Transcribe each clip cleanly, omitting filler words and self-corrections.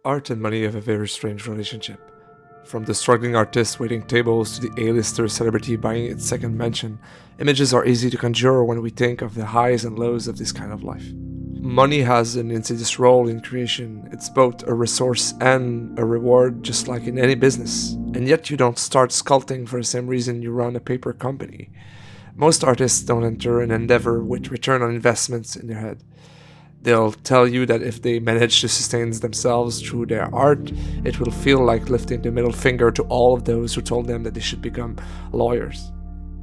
Art and money have a very strange relationship. From the struggling artist waiting tables to the A-lister celebrity buying its second mansion, images are easy to conjure when we think of the highs and lows of this kind of life. Money has an insidious role in creation. It's both a resource and a reward, just like in any business. And yet you don't start sculpting for the same reason you run a paper company. Most artists don't enter an endeavor with return on investments in their head. They'll tell you that if they manage to sustain themselves through their art, it will feel like lifting the middle finger to all of those who told them that they should become lawyers.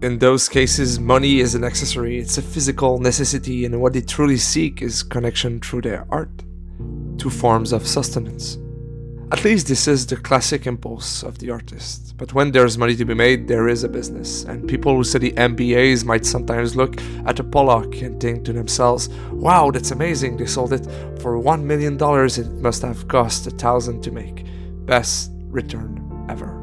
In those cases, money is an accessory, it's a physical necessity, and what they truly seek is connection through their art. Two forms of sustenance. At least this is the classic impulse of the artist. But when there's money to be made, there is a business, and people who study MBAs might sometimes look at a Pollock and think to themselves, wow, that's amazing, they sold it for $1 million, it must have cost $1,000 to make. Best return ever.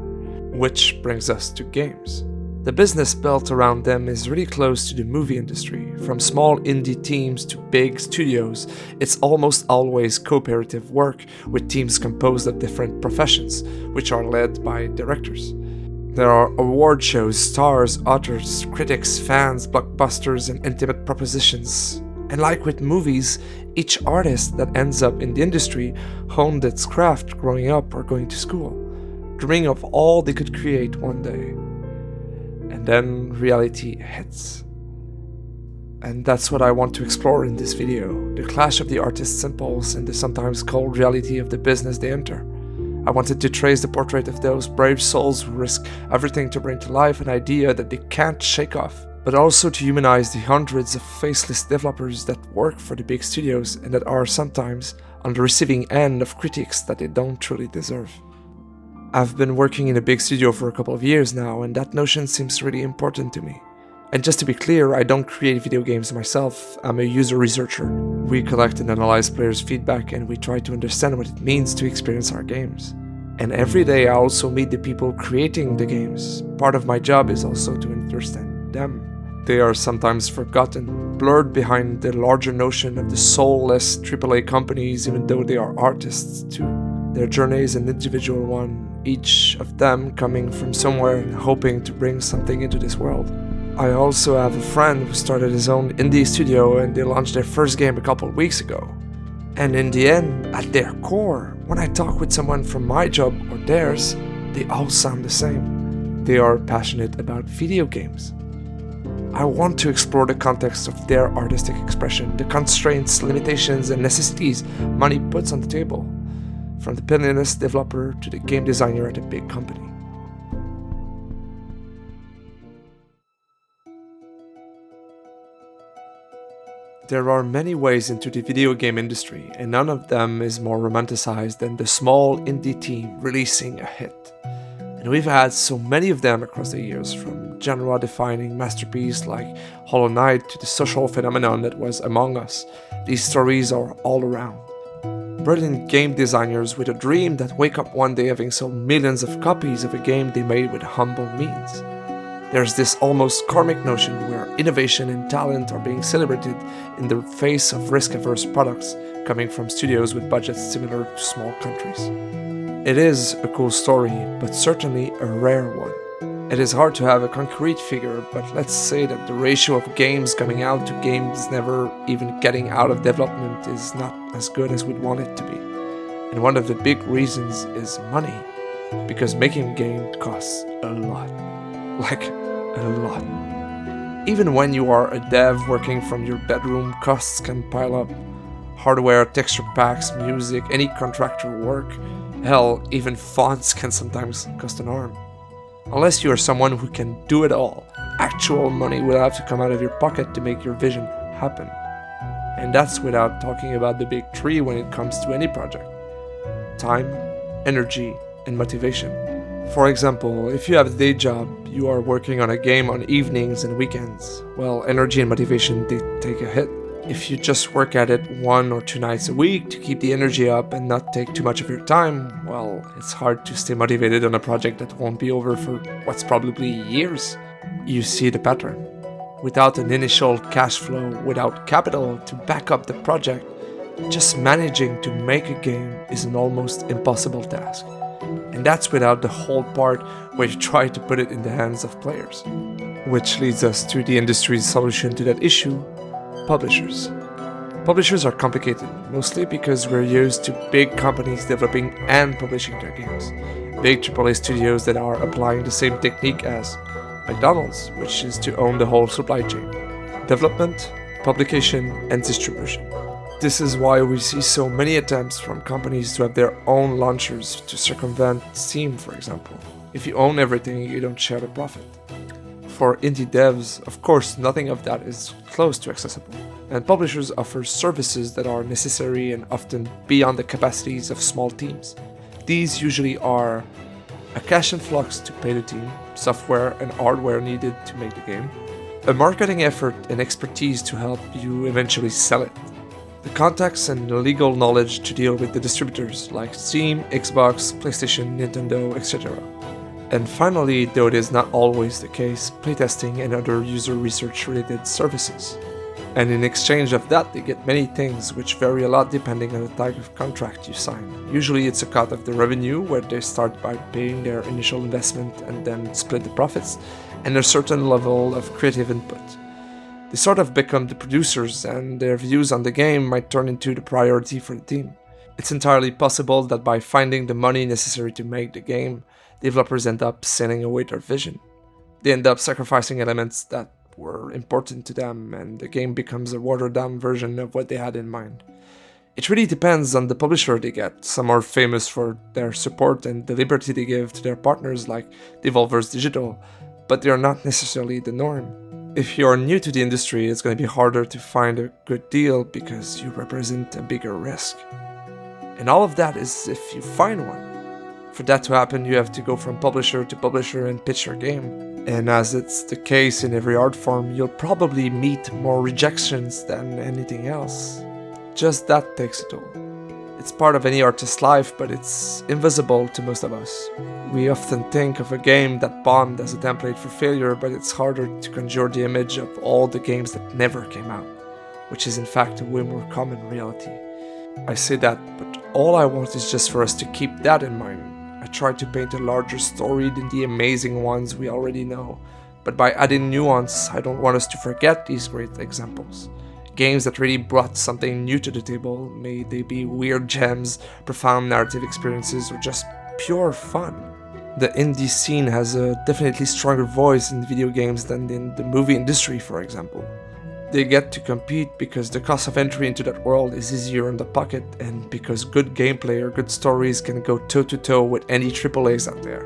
Which brings us to games. The business built around them is really close to the movie industry. From small indie teams to big studios, it's almost always cooperative work with teams composed of different professions, which are led by directors. There are award shows, stars, authors, critics, fans, blockbusters, and intimate propositions. And like with movies, each artist that ends up in the industry honed its craft growing up or going to school, dreaming of all they could create one day. And then reality hits. And that's what I want to explore in this video, the clash of the artist's impulse and the sometimes cold reality of the business they enter. I wanted to trace the portrait of those brave souls who risk everything to bring to life an idea that they can't shake off, but also to humanize the hundreds of faceless developers that work for the big studios and that are sometimes on the receiving end of critiques that they don't truly deserve. I've been working in a big studio for a couple of years now, and that notion seems really important to me. And just to be clear, I don't create video games myself, I'm a user researcher. We collect and analyze players' feedback, and we try to understand what it means to experience our games. And every day I also meet the people creating the games. Part of my job is also to understand them. They are sometimes forgotten, blurred behind the larger notion of the soulless AAA companies, even though they are artists too. Their journey is an individual one, each of them coming from somewhere and hoping to bring something into this world. I also have a friend who started his own indie studio and they launched their first game a couple of weeks ago. And in the end, at their core, when I talk with someone from my job or theirs, they all sound the same. They are passionate about video games. I want to explore the context of their artistic expression, the constraints, limitations, and necessities money puts on the table, from the penniless developer to the game designer at a big company. There are many ways into the video game industry, and none of them is more romanticized than the small indie team releasing a hit. And we've had so many of them across the years, from genre-defining masterpieces like Hollow Knight to the social phenomenon that was Among Us. These stories are all around. Brilliant game designers with a dream that wake up one day having sold millions of copies of a game they made with humble means. There's this almost karmic notion where innovation and talent are being celebrated in the face of risk-averse products coming from studios with budgets similar to small countries. It is a cool story, but certainly a rare one. It is hard to have a concrete figure, but let's say that the ratio of games coming out to games never even getting out of development is not as good as we'd want it to be. And one of the big reasons is money, because making a game costs a lot. Like, a lot. Even when you are a dev working from your bedroom, costs can pile up. Hardware, texture packs, music, any contractor work, hell, even fonts can sometimes cost an arm. Unless you are someone who can do it all, actual money will have to come out of your pocket to make your vision happen. And that's without talking about the big three when it comes to any project: time, energy, and motivation. For example, if you have a day job, you are working on a game on evenings and weekends. Well, energy and motivation, they take a hit. If you just work at it 1 or 2 nights a week to keep the energy up and not take too much of your time, well, it's hard to stay motivated on a project that won't be over for what's probably years. You see the pattern. Without an initial cash flow, without capital to back up the project, Just managing to make a game is an almost impossible task. And that's without the whole part where you try to put it in the hands of players. Which leads us to the industry's solution to that issue: publishers. Publishers are complicated, mostly because we're used to big companies developing and publishing their games. Big AAA studios that are applying the same technique as McDonald's, which is to own the whole supply chain: development, publication, and distribution. This is why we see so many attempts from companies to have their own launchers to circumvent Steam, for example. If you own everything, you don't share the profit. For indie devs, of course, nothing of that is close to accessible, and publishers offer services that are necessary and often beyond the capacities of small teams. These usually are a cash influx to pay the team, software and hardware needed to make the game, a marketing effort and expertise to help you eventually sell it, the contacts and the legal knowledge to deal with the distributors like Steam, Xbox, PlayStation, Nintendo, etc. And finally, though it is not always the case, playtesting and other user research related services. And in exchange of that, they get many things which vary a lot depending on the type of contract you sign. Usually it's a cut of the revenue, where they start by paying their initial investment and then split the profits, and a certain level of creative input. They sort of become the producers, and their views on the game might turn into the priority for the team. It's entirely possible that by finding the money necessary to make the game, developers end up selling away their vision. They end up sacrificing elements that were important to them, and the game becomes a watered-down version of what they had in mind. It really depends on the publisher they get. Some are famous for their support and the liberty they give to their partners, like Devolver's Digital, but they are not necessarily the norm. If you're new to the industry, it's going to be harder to find a good deal because you represent a bigger risk. And all of that is if you find one. For that to happen, you have to go from publisher to publisher and pitch your game. And as it's the case in every art form, you'll probably meet more rejections than anything else. Just that takes a toll. It's part of any artist's life, but it's invisible to most of us. We often think of a game that bombed as a template for failure, but it's harder to conjure the image of all the games that never came out, which is in fact a way more common reality. I say that, but all I want is just for us to keep that in mind. I try to paint a larger story than the amazing ones we already know, but by adding nuance, I don't want us to forget these great examples. Games that really brought something new to the table, may they be weird gems, profound narrative experiences, or just pure fun. The indie scene has a definitely stronger voice in video games than in the movie industry, for example. They get to compete because the cost of entry into that world is easier in the pocket, and because good gameplay or good stories can go toe-to-toe with any AAAs out there.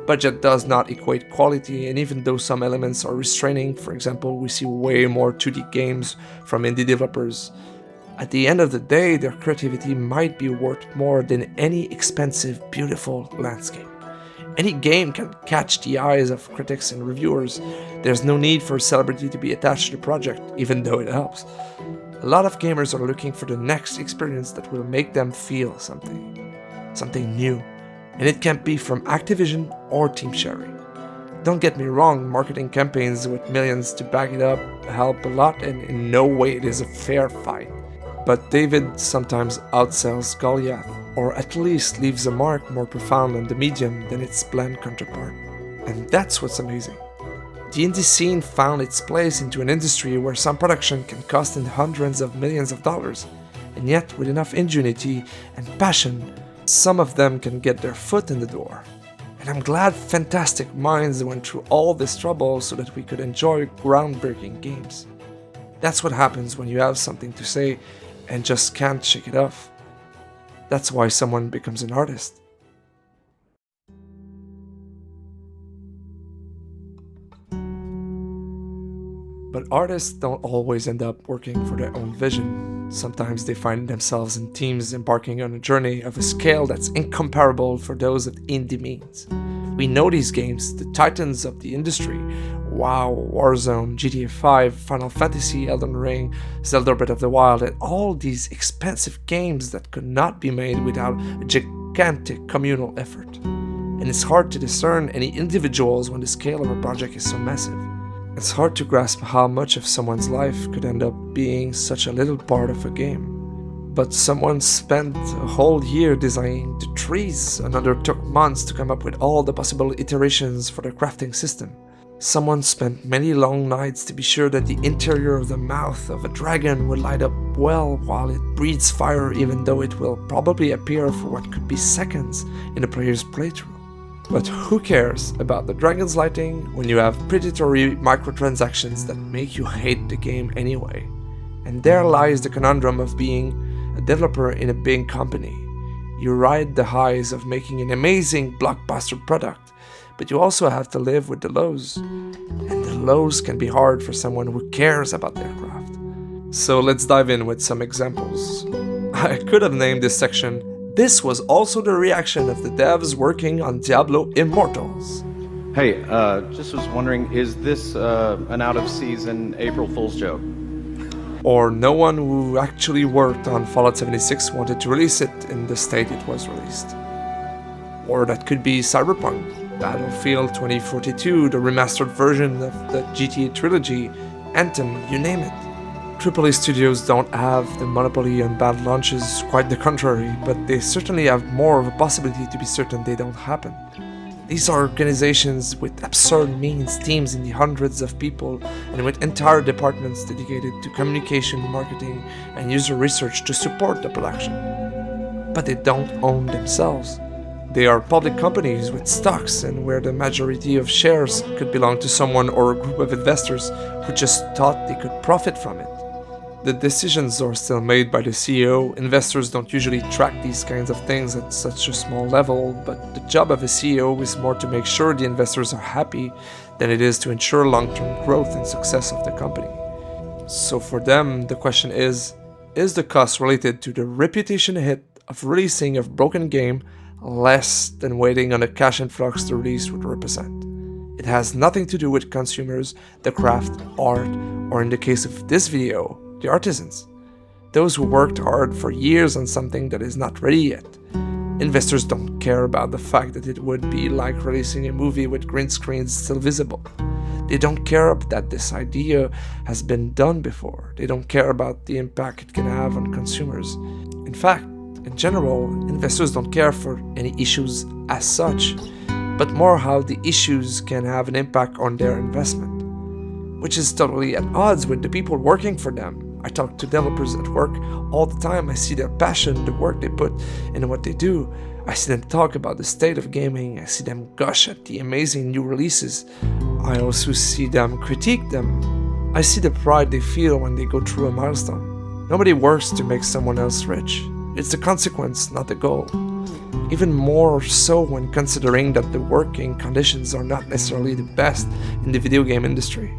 Budget does not equate quality, and even though some elements are restraining, for example, we see way more 2D games from indie developers, at the end of the day, their creativity might be worth more than any expensive, beautiful landscape. Any game can catch the eyes of critics and reviewers. There's no need for a celebrity to be attached to the project, even though it helps. A lot of gamers are looking for the next experience that will make them feel something new. And it can be from Activision or team sharing. Don't get me wrong, marketing campaigns with millions to back it up help a lot, and in no way it is a fair fight. But David sometimes outsells Goliath, or at least leaves a mark more profound on the medium than its bland counterpart. And that's what's amazing. The indie scene found its place into an industry where some production can cost in hundreds of millions of dollars, and yet with enough ingenuity and passion, some of them can get their foot in the door. And I'm glad fantastic minds went through all this trouble so that we could enjoy groundbreaking games. That's what happens when you have something to say and just can't shake it off. That's why someone becomes an artist. But artists don't always end up working for their own vision. Sometimes they find themselves in teams embarking on a journey of a scale that's incomparable for those of indie means. We know these games, the titans of the industry: WoW, Warzone, GTA 5, Final Fantasy, Elden Ring, Zelda Breath of the Wild, and all these expensive games that could not be made without a gigantic communal effort. And it's hard to discern any individuals when the scale of a project is so massive. It's hard to grasp how much of someone's life could end up being such a little part of a game. But someone spent a whole year designing the trees, another took months to come up with all the possible iterations for the crafting system. Someone spent many long nights to be sure that the interior of the mouth of a dragon would light up well while it breathes fire, even though it will probably appear for what could be seconds in the player's playthrough. But who cares about the dragon's lighting when you have predatory microtransactions that make you hate the game anyway? And there lies the conundrum of being a developer in a big company. You ride the highs of making an amazing blockbuster product, but you also have to live with the lows. And the lows can be hard for someone who cares about their craft. So let's dive in with some examples. I could have named this section, "This was also the reaction of the devs working on Diablo Immortals." Hey, just was wondering, is this an out-of-season April Fool's joke? Or no one who actually worked on Fallout 76 wanted to release it in the state it was released. Or that could be Cyberpunk, Battlefield 2042, the remastered version of the GTA trilogy, Anthem, you name it. AAA studios don't have the monopoly on bad launches, quite the contrary, but they certainly have more of a possibility to be certain they don't happen. These are organizations with absurd means, teams in the hundreds of people, and with entire departments dedicated to communication, marketing, and user research to support the production. But they don't own themselves. They are public companies with stocks and where the majority of shares could belong to someone or a group of investors who just thought they could profit from it. The decisions are still made by the CEO. Investors don't usually track these kinds of things at such a small level, but the job of a CEO is more to make sure the investors are happy than it is to ensure long-term growth and success of the company. So for them, the question is the cost related to the reputation hit of releasing a broken game less than waiting on a cash influx the release would represent? It has nothing to do with consumers, the craft, art, or in the case of this video, the artisans. Those who worked hard for years on something that is not ready yet. Investors don't care about the fact that it would be like releasing a movie with green screens still visible. They don't care that this idea has been done before. They don't care about the impact it can have on consumers. In fact, in general, investors don't care for any issues as such, but more how the issues can have an impact on their investment, which is totally at odds with the people working for them. I talk to developers at work all the time. I see their passion, the work they put in what they do. I see them talk about the state of gaming. I see them gush at the amazing new releases. I also see them critique them. I see the pride they feel when they go through a milestone. Nobody works to make someone else rich. It's the consequence, not the goal. Even more so when considering that the working conditions are not necessarily the best in the video game industry.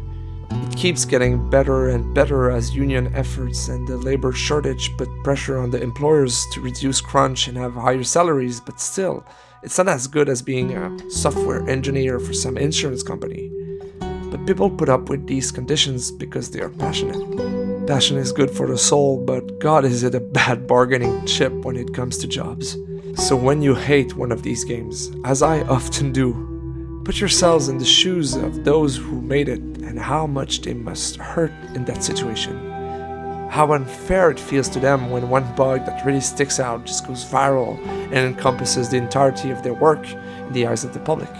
It keeps getting better and better as union efforts and the labor shortage put pressure on the employers to reduce crunch and have higher salaries, but still, it's not as good as being a software engineer for some insurance company. But people put up with these conditions because they are passionate. Passion is good for the soul, but God, is it a bad bargaining chip when it comes to jobs. So when you hate one of these games, as I often do, put yourselves in the shoes of those who made it and how much they must hurt in that situation. How unfair it feels to them when one bug that really sticks out just goes viral and encompasses the entirety of their work in the eyes of the public.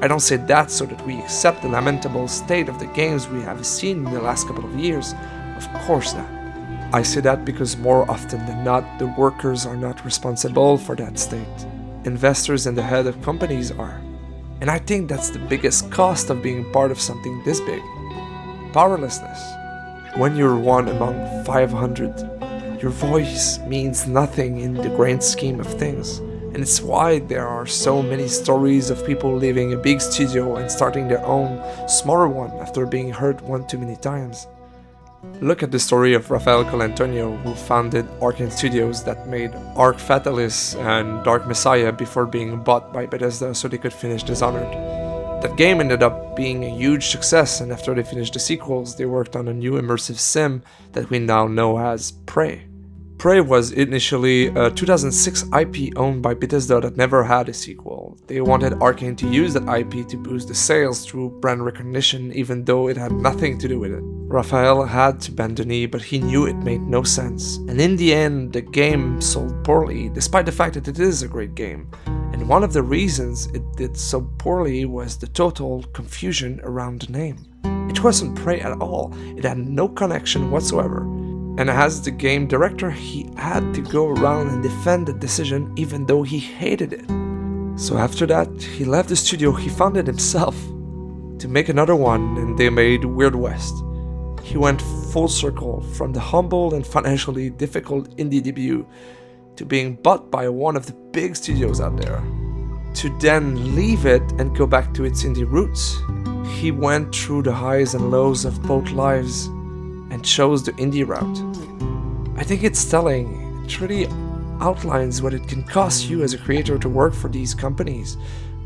I don't say that so that we accept the lamentable state of the games we have seen in the last couple of years. Of course not. I say that because more often than not, the workers are not responsible for that state. Investors and the head of companies are. And I think that's the biggest cost of being part of something this big. Powerlessness. When you're one among 500, your voice means nothing in the grand scheme of things. And it's why there are so many stories of people leaving a big studio and starting their own, smaller one after being hurt one too many times. Look at the story of Rafael Colantonio, who founded Arkane Studios that made Arc Fatalis and Dark Messiah before being bought by Bethesda so they could finish Dishonored. That game ended up being a huge success, and after they finished the sequels, they worked on a new immersive sim that we now know as Prey. Prey was initially a 2006 IP owned by Bethesda that never had a sequel. They wanted Arcane to use that IP to boost the sales through brand recognition, even though it had nothing to do with it. Raphael had to bend the knee, but he knew it made no sense. And in the end, the game sold poorly, despite the fact that it is a great game. And one of the reasons it did so poorly was the total confusion around the name. It wasn't Prey at all, it had no connection whatsoever. And as the game director, he had to go around and defend the decision even though he hated it. So after that, he left the studio he founded himself to make another one, and they made Weird West. He went full circle from the humble and financially difficult indie debut to being bought by one of the big studios out there, to then leave it and go back to its indie roots. He went through the highs and lows of both lives and chose the indie route. I think it's telling. It really outlines what it can cost you as a creator to work for these companies,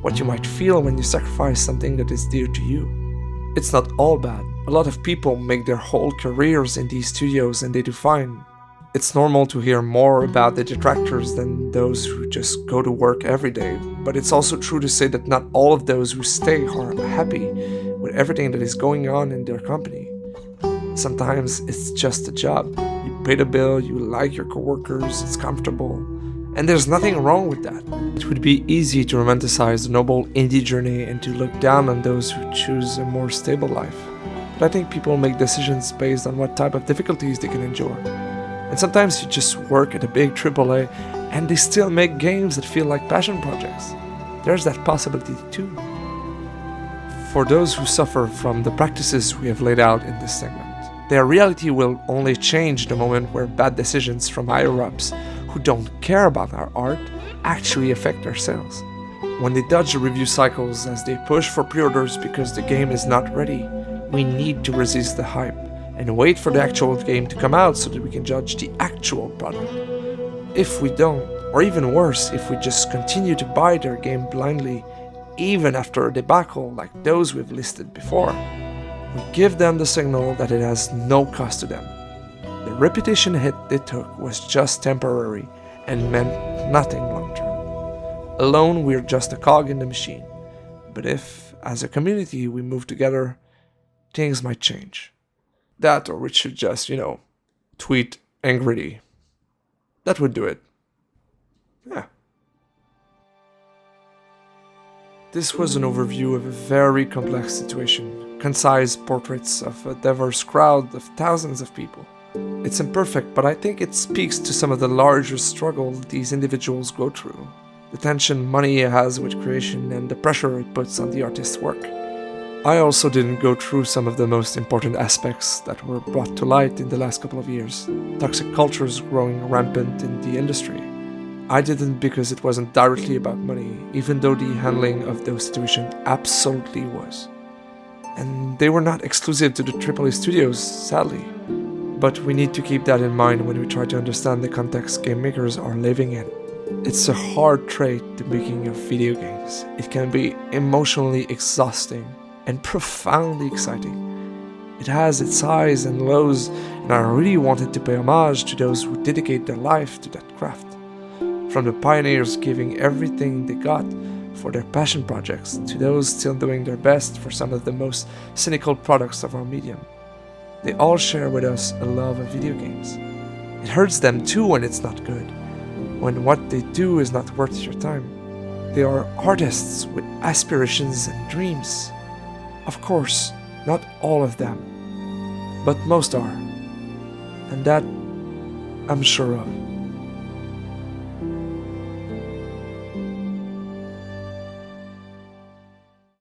what you might feel when you sacrifice something that is dear to you. It's not all bad. A lot of people make their whole careers in these studios and they do fine. It's normal to hear more about the detractors than those who just go to work every day, but it's also true to say that not all of those who stay are happy with everything that is going on in their company. Sometimes it's just a job. You pay the bill, you like your coworkers, it's comfortable, and there's nothing wrong with that. It would be easy to romanticize the noble indie journey and to look down on those who choose a more stable life. But I think people make decisions based on what type of difficulties they can endure. And sometimes you just work at a big AAA and they still make games that feel like passion projects. There's that possibility too. For those who suffer from the practices we have laid out in this segment, their reality will only change the moment where bad decisions from higher-ups who don't care about our art actually affect their sales. When they dodge the review cycles as they push for pre-orders because the game is not ready, we need to resist the hype and wait for the actual game to come out so that we can judge the actual product. If we don't, or even worse, if we just continue to buy their game blindly, even after a debacle like those we've listed before, we give them the signal that it has no cost to them. The reputation hit they took was just temporary and meant nothing long-term. Alone, we're just a cog in the machine. But if, as a community, we move together, things might change. That, or we should just, tweet angrily. That would do it. Yeah. This was an overview of a very complex situation, concise portraits of a diverse crowd of thousands of people. It's imperfect, but I think it speaks to some of the larger struggles these individuals go through, the tension money has with creation and the pressure it puts on the artist's work. I also didn't go through some of the most important aspects that were brought to light in the last couple of years, toxic cultures growing rampant in the industry. I didn't because it wasn't directly about money, even though the handling of those situations absolutely was. And they were not exclusive to the AAA studios, sadly. But we need to keep that in mind when we try to understand the context game makers are living in. It's a hard trait to making of video games. It can be emotionally exhausting and profoundly exciting. It has its highs and lows, and I really wanted to pay homage to those who dedicate their life to that craft. From the pioneers giving everything they got for their passion projects, to those still doing their best for some of the most cynical products of our medium. They all share with us a love of video games. It hurts them too when it's not good, when what they do is not worth your time. They are artists with aspirations and dreams. Of course, not all of them, but most are. And that I'm sure of.